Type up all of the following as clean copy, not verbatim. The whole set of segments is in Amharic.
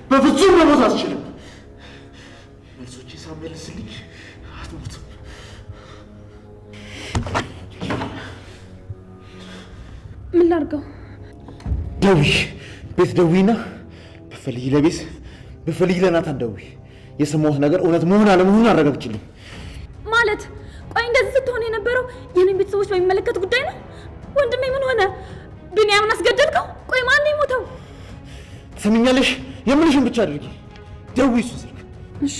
በፍጹም መሞት አትችልም። መልሶቼ ሳመልስልኝ አትሞትም። ምን ላድርገው? ደውይ፣ ቤት ደውይና ብፈልጊ ለቤት ብፈልጊ ለናታን ደውይ። የሰማሁት ነገር እውነት መሆን አለመሆኑን አረጋግጭልኝ። ማለት ቆይ እንደዚህ ስትሆን የነበረው የኔን ቤተሰቦች በሚመለከት ጉዳይ ነው? ወንድሜ ምን ሆነ? ቢኒያምን አስገደልከው? ቆይ ማን ነው የሞተው? ትሰሚኛለሽ? የምልሽን ብቻ አድርጊ። ደውይ እሱ ስልክ። እሺ።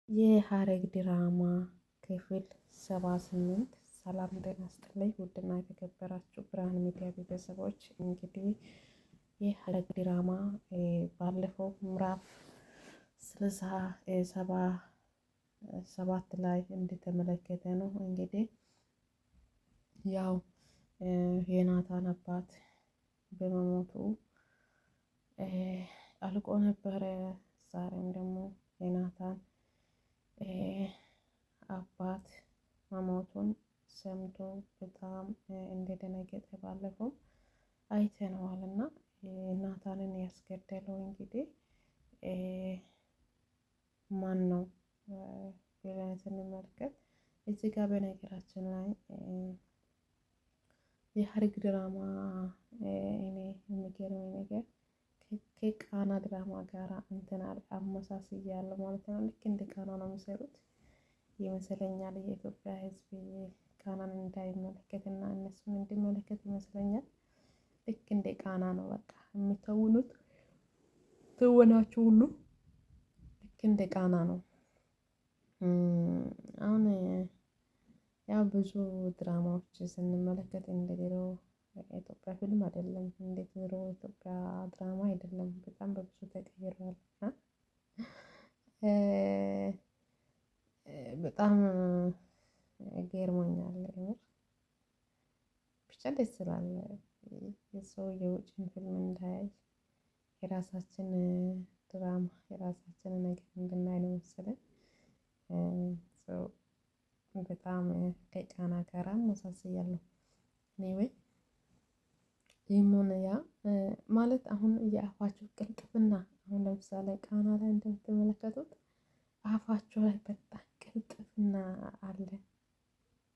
የሐረግ ድራማ ክፍል 78። ሰላም ጤና ይስጥልኝ ውድና የተከበራችሁ ብርሃን ሚዲያ ቤተሰቦች፣ እንግዲህ የሐረግ ድራማ ባለፈው ምዕራፍ 67 ላይ እንደተመለከተ ነው። እንግዲህ ያው የናታን አባት በመሞቱ አልቆ ነበረ። ዛሬም ደግሞ የናታን አባት መሞቱን ሰምቶ በጣም እንደደነገጠ ባለፈው አይተነዋል። እና ናታንን ያስገደለው እንግዲህ ማን ነው ብለን ስንመለከት እዚህ ጋር በነገራችን ላይ የሐረግ ድራማ እኔ የሚገርመኝ ነገር ከቃና ድራማ ጋር እንትን አመሳስያለሁ ማለት ነው። ልክ እንደ ቃና ነው የሚሰሩት ይመስለኛል። የኢትዮጵያ ሕዝብ ቃናን እንዳይመለከትና እነሱን እንዲመለከት ይመስለኛል። ልክ እንደ ቃና ነው በቃ የሚተውኑት ትወናቸው ሁሉ ልክ እንደ ቃና ነው። አሁን ያው ብዙ ድራማዎች ስንመለከት እንደ ድሮ ኢትዮጵያ ፊልም አይደለም፣ እንደ ድሮ ኢትዮጵያ ድራማ አይደለም። በጣም በብዙ ተቀይሯል። በጣም ገርሞኛል። ብቻ ደስ ይላል። የሰው የውጭን ፊልም እንዳያይ የራሳችን ድራማ የራሳችን ነገር እንድናይ ነው መሰለኝ። በጣም ከቃና ጋራ መሳሰያለሁ። እኔ ይህም ሆነ ያ ማለት አሁን የአፋቸው ቅልጥፍና አሁን ለምሳሌ ቃና ላይ እንደምትመለከቱት አፋቸው ላይ በጣም ቅልጥፍና አለ።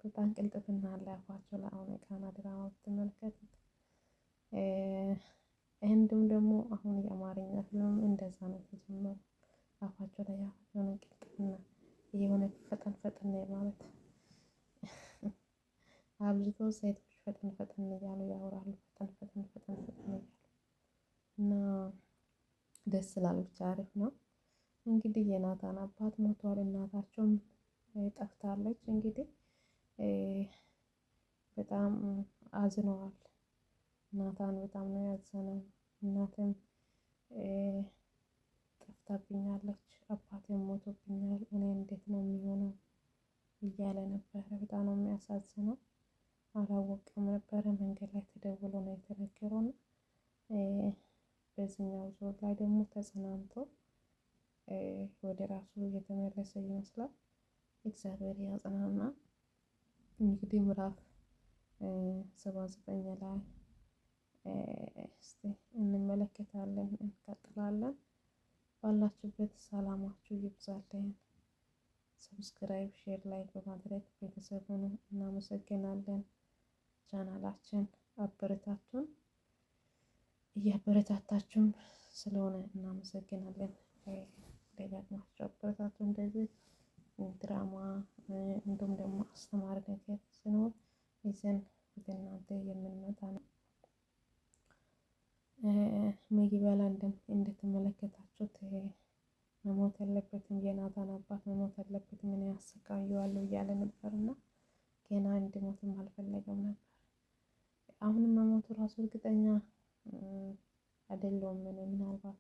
በጣም ቅልጥፍና አለ አፋቸው ላይ። አሁን የቃና ድራማ ብትመለከቱት እንዲሁም ደግሞ አሁን የአማርኛ ፊልም እንደዛ ነው የተጀመረው። አፋቸው ላይ የሆነ ቅልጥፍና የሆነ ፈጠን ፈጠን ማለት አብዝቶ ሴቶች ፈጠን ፈጠን እያሉ ያወራሉ። ፈጠን እያሉ እና ደስ ይላል። ብቻ አሪፍ ነው። እንግዲህ የናታን አባት ሞቷል። እናታቸውም ጠፍታለች። እንግዲህ በጣም አዝነዋል። ናታን በጣም ነው ያዘነው። እናትም ጠፍታብኛለች፣ አባቴም ሞቶብኛል፣ እኔ እንዴት ነው የሚሆነው እያለ ነበረ። በጣም ነው የሚያሳዝነው። አላወቅም ነበረ። መንገድ ላይ ተደውሎ ነው የተነገረው። እና በዚህኛው ዞን ላይ ደግሞ ተጽናንቶ ወደ ራሱ እየተመለሰ ይመስላል። እግዚአብሔር ያጽናና። እንግዲህ ምዕራፍ 79 ላይ እስቲ እንመለከታለን፣ እንቀጥላለን። ባላችሁበት ሰላማችሁ ይብዛልኝ። ሰብስክራይብ፣ ሼር፣ ላይክ በማድረግ ቤተሰብ ሁኑ። እናመሰግናለን። ቻናላችን አበረታቱን። እያበረታታችሁን ስለሆነ እናመሰግናለን። ደጋግማችሁ አበረታቱ። እንደዚህ ድራማ እንዲሁም ደግሞ አስተማሪ ነገር ሲኖር ይዘን ወደ እናንተ የምንመጣ ነው። መግቢያ ላይ እንደተመለከታችሁት መሞት ያለበትም የናታን አባት መሞት ያለበትም እኔ ያሰቃየዋለሁ እያለ ነበርና ገና እንዲሞትም አልፈለገም ነበር። አሁንም መሞቱ ራሱ እርግጠኛ አይደለሁም። እኔ ምናልባት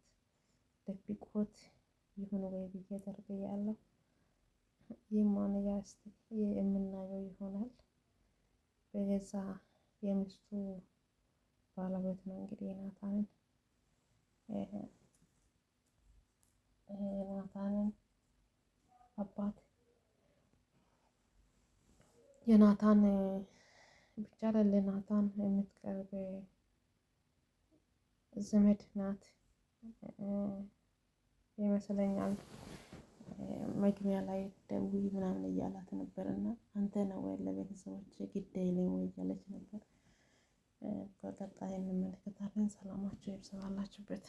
ደብቆት ይሁን ወይ ብዬ ተርቤያለሁ። ይህም ሆነ ያ እስቲ የምናየው ይሆናል። በገዛ የሚስቱ ባለቤት ነው እንግዲህ ናታንን አባት የናታን ብቻ ለናታን የምትቀርብ ዘመድ ናት ይመስለኛል። መግቢያ ላይ ደውዪ ምናምን እያላት ነበር እና አንተ ነው ወይ ለቤተሰቦች ግድ የለኝ ወይ እያለች ነበር። በቀጣይ እንመለከታለን። ሰላማችሁ ይብዛ ባላችሁበት።